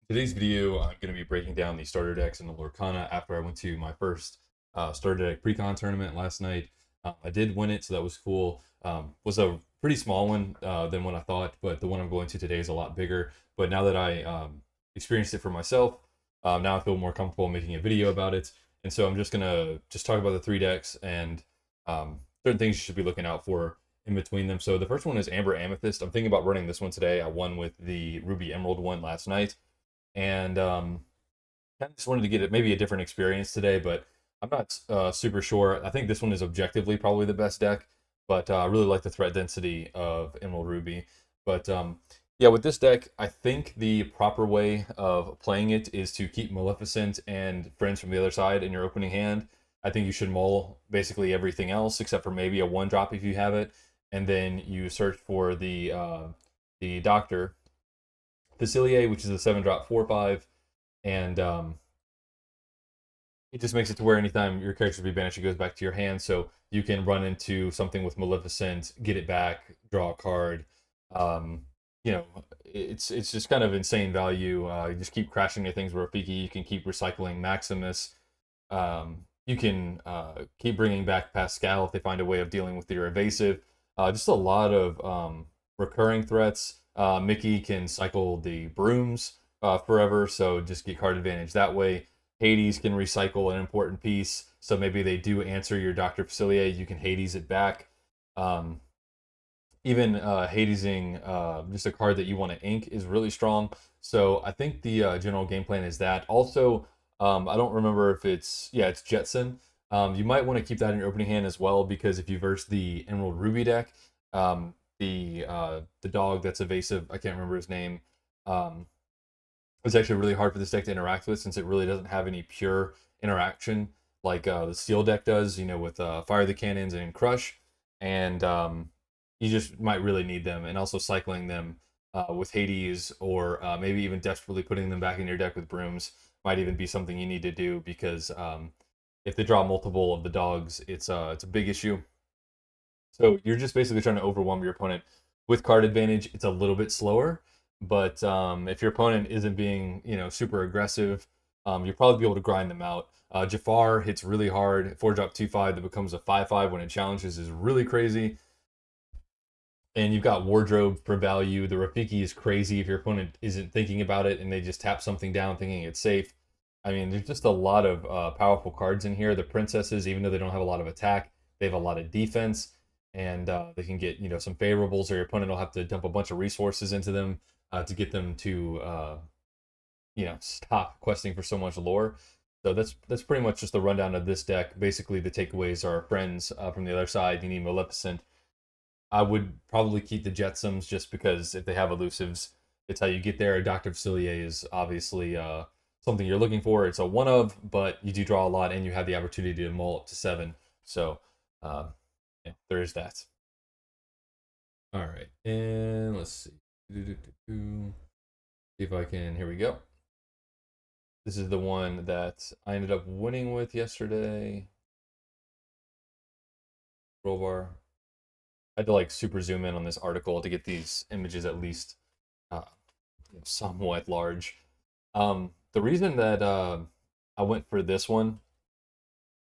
Today's video, I'm going to be breaking down the starter decks in the Lorcana after I went to my first starter deck Precon tournament last night. I did win it, so that was cool. Was a pretty small one than what I thought, but the one I'm going to today is a lot bigger. But now that I experienced it for myself, now I feel more comfortable making a video about it. And so I'm just going to talk about the three decks and certain things you should be looking out for in between them. So the first one is Amber Amethyst. I'm thinking about running this one today. I won with the Ruby Emerald one last night. And kind of just wanted to get it maybe a different experience today, but I'm not super sure. I think this one is objectively probably the best deck, but I really like the threat density of Emerald Ruby. But yeah, with this deck, I think the proper way of playing it is to keep Maleficent and Friends from the other side in your opening hand. I think you should mull basically everything else except for maybe a one drop if you have it, and then you search for the Doctor Facilier, which is a 7-drop 4/5, and it just makes it to where anytime your character be banished, it goes back to your hand, so you can run into something with Maleficent, get it back, draw a card. Um, you know, it's just kind of insane value. You just keep crashing into things with Rafiki. You can keep recycling Maximus. You can keep bringing back Pascal if they find a way of dealing with your evasive. Just a lot of recurring threats. Mickey can cycle the brooms forever, so just get card advantage that way. Hades can recycle an important piece, so maybe they do answer your Dr. Facilier, you can Hades it back. Even Hadesing just a card that you want to ink is really strong. So I think the general game plan is that. Also, I don't remember if it's Jetson. You might want to keep that in your opening hand as well, because if you verse the Emerald Ruby deck, the dog that's evasive, I can't remember his name. It's actually really hard for this deck to interact with, since it really doesn't have any pure interaction like the Steel deck does, with Fire the Cannons and Crush. And you just might really need them. And also cycling them with Hades, or maybe even desperately putting them back in your deck with Brooms might even be something you need to do, because if they draw multiple of the dogs, it's a big issue. So you're just basically trying to overwhelm your opponent with card advantage. It's a little bit slower, but if your opponent isn't being, super aggressive, you'll probably be able to grind them out. Jafar hits really hard. 4-drop 2/5 that becomes a 5/5 when it challenges is really crazy. And you've got Wardrobe for value. The Rafiki is crazy if your opponent isn't thinking about it and they just tap something down thinking it's safe. I mean, there's just a lot of powerful cards in here. The Princesses, even though they don't have a lot of attack, they have a lot of defense, and they can get some favorables, or your opponent will have to dump a bunch of resources into them to get them to stop questing for so much lore. So that's pretty much just the rundown of this deck. Basically, the takeaways are Friends from the other side. You need Maleficent. I would probably keep the Jetsams, just because if they have elusives, it's how you get there. Dr. Facilier is obviously something you're looking for. It's a one of, but you do draw a lot and you have the opportunity to mull up to 7. So yeah, there is that. All right, and let's see. See if I can. Here we go. This is the one that I ended up winning with yesterday. Roll bar. I had to super zoom in on this article to get these images at least somewhat large. The reason that I went for this one,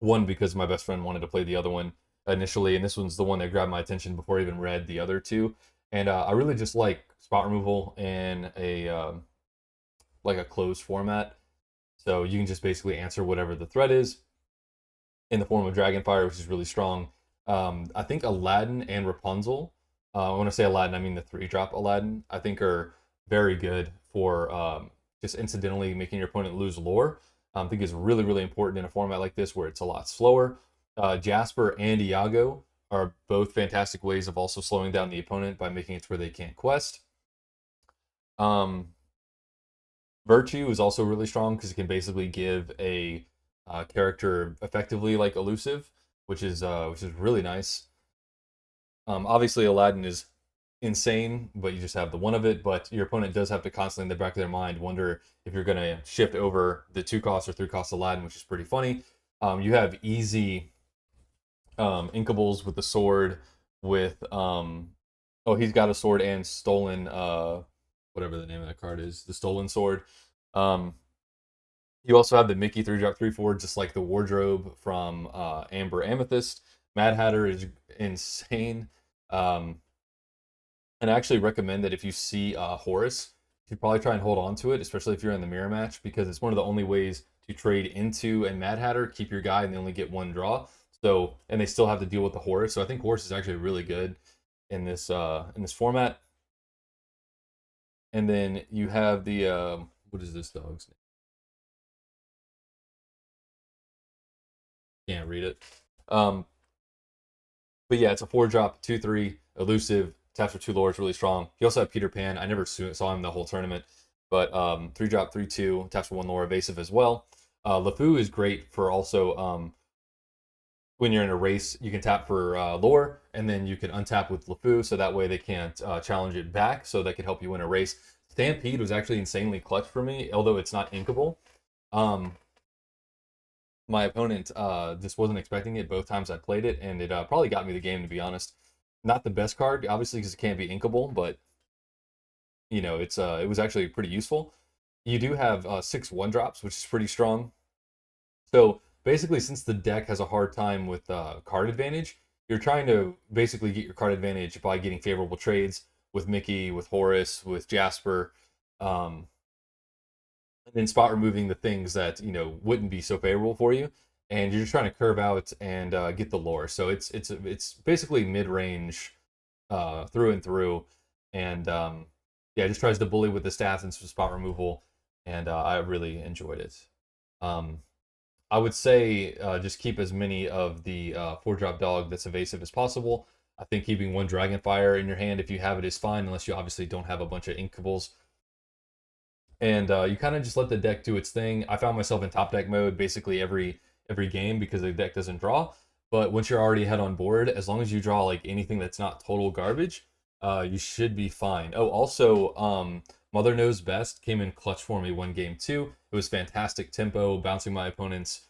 because my best friend wanted to play the other one initially, and this one's the one that grabbed my attention before I even read the other two. And I really just like spot removal in a closed format. So you can just basically answer whatever the threat is in the form of Dragonfire, which is really strong. I think Aladdin and Rapunzel, when I say Aladdin, I mean the 3-drop Aladdin, I think are very good for just incidentally making your opponent lose lore. I think is really, really important in a format like this where it's a lot slower. Jasper and Iago are both fantastic ways of also slowing down the opponent by making it to where they can't quest. Virtue is also really strong because it can basically give a character effectively like elusive, which is really nice. Obviously, Aladdin is insane, but you just have the one of it. But your opponent does have to constantly in the back of their mind wonder if you're going to shift over the 2-cost or 3-cost Aladdin, which is pretty funny. You have easy Inkables with the sword, with oh, he's got a sword and stolen whatever the name of that card is, the stolen sword. Um, you also have the Mickey 3 drop 3/4, just like the wardrobe from Amber Amethyst. Mad Hatter is insane. Um, and I actually recommend that if you see Horus, you should probably try and hold on to it, especially if you're in the mirror match, because it's one of the only ways to trade into a Mad Hatter, keep your guy, and they only get one draw. So, and they still have to deal with the Horus. So I think Horus is actually really good in this format. And then you have the what is this dog's name? Can't read it. Um, but yeah, it's a 4 drop 2/3 elusive. Taps for 2 lords, really strong. He also had Peter Pan. I never saw him the whole tournament, but 3 drop 3/2 taps for 1 lore, evasive as well. LeFou is great for also when you're in a race, you can tap for lore, and then you can untap with LeFou, so that way they can't challenge it back, so that can help you win a race. Stampede was actually insanely clutch for me, although it's not inkable. Um, my opponent just wasn't expecting it both times I played it, and it probably got me the game, to be honest. Not the best card, obviously, because it can't be inkable, but it was actually pretty useful. You do have 6 1 drops, which is pretty strong. So basically, since the deck has a hard time with card advantage, you're trying to basically get your card advantage by getting favorable trades with Mickey, with Horus, with Jasper, um, and then spot removing the things that wouldn't be so favorable for you, and you're just trying to curve out and get the lore. So it's basically mid range through and through, and yeah, it just tries to bully with the stats and some spot removal, and I really enjoyed it. Um, I would say just keep as many of the 4 drop dog that's evasive as possible. I think keeping one Dragonfire in your hand if you have it is fine, unless you obviously don't have a bunch of Inkables. And you kind of just let the deck do its thing. I found myself in top deck mode basically every game because the deck doesn't draw. But once you're already head on board, as long as you draw like anything that's not total garbage, you should be fine. Oh, also, Mother Knows Best came in clutch for me 1 game too. It was fantastic tempo, bouncing my opponent's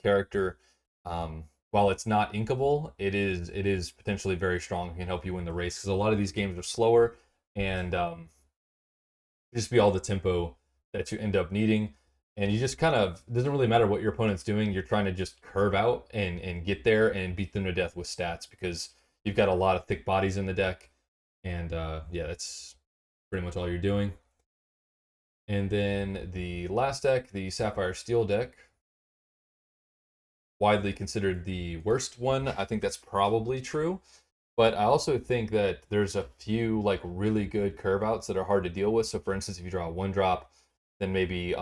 character. While it's not inkable, it is potentially very strong and can help you win the race because a lot of these games are slower and just be all the tempo that you end up needing. And you just kind of, it doesn't really matter what your opponent's doing. You're trying to just curve out and get there and beat them to death with stats because you've got a lot of thick bodies in the deck. And yeah, that's pretty much all you're doing. And then the last deck, the Sapphire Steel deck, widely considered the worst one. I think that's probably true. But I also think that there's a few like really good curve outs that are hard to deal with. So for instance, if you draw a 1 drop, then maybe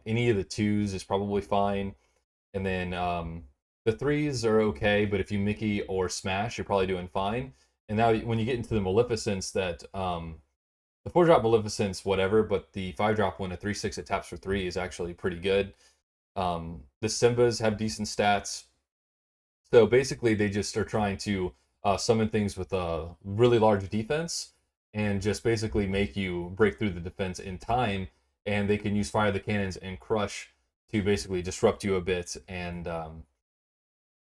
any of the 2s is probably fine. And then the 3s are okay, but if you Mickey or Smash, you're probably doing fine. And now when you get into the Maleficence, that the 4 drop Maleficence, whatever, but the 5 drop one, a 3/6 it taps for 3 is actually pretty good. The Simbas have decent stats. So basically, they just are trying to summon things with a really large defense and just basically make you break through the defense in time. And they can use Fire the Cannons and Crush to basically disrupt you a bit, and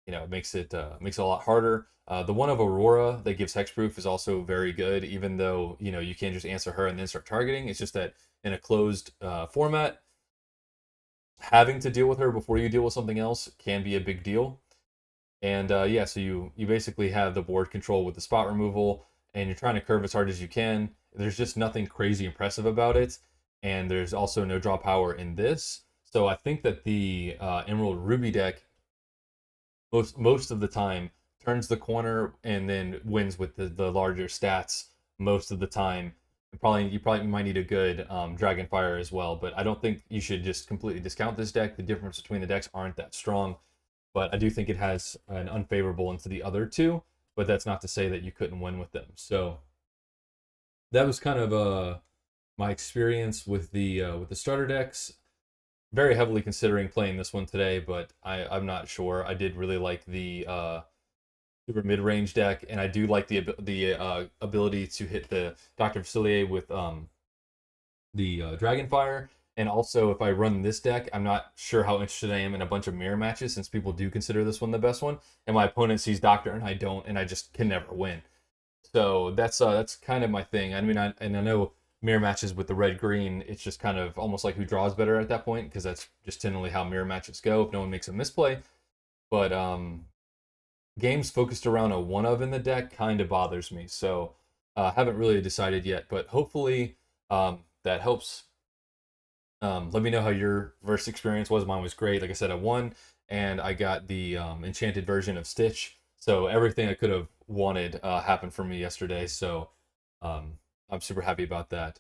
it makes it a lot harder. The one of Aurora that gives hexproof is also very good, even though you can't just answer her and then start targeting. It's just that in a closed format, having to deal with her before you deal with something else can be a big deal. And yeah, so you basically have the board control with the spot removal, and you're trying to curve as hard as you can. There's just nothing crazy impressive about it, and there's also no draw power in this. So I think that the Emerald Ruby deck most of the time turns the corner and then wins with the larger stats most of the time. You probably might need a good Dragonfire as well, but I don't think you should just completely discount this deck. The difference between the decks aren't that strong, but I do think it has an unfavorable into the other two. But that's not to say that you couldn't win with them. So that was kind of my experience with the starter decks. Very heavily considering playing this one today, but I'm not sure. I did really like the super mid range deck, and I do like the ability to hit the Doctor Facilier with the Dragonfire, And also, if I run this deck, I'm not sure how interested I am in a bunch of mirror matches since people do consider this one the best one. And my opponent sees Doctor and I don't, and I just can never win. So that's kind of my thing. I mean, I know mirror matches with the red green, it's just kind of almost like who draws better at that point because that's just generally how mirror matches go if no one makes a misplay. But games focused around a one of in the deck kind of bothers me. So haven't really decided yet, but hopefully that helps. Let me know how your verse experience was. Mine was great. Like I said, I won, and I got the enchanted version of Stitch. So everything I could have wanted happened for me yesterday. So um, I'm super happy about that.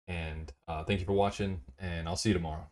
And thank you for watching, and I'll see you tomorrow.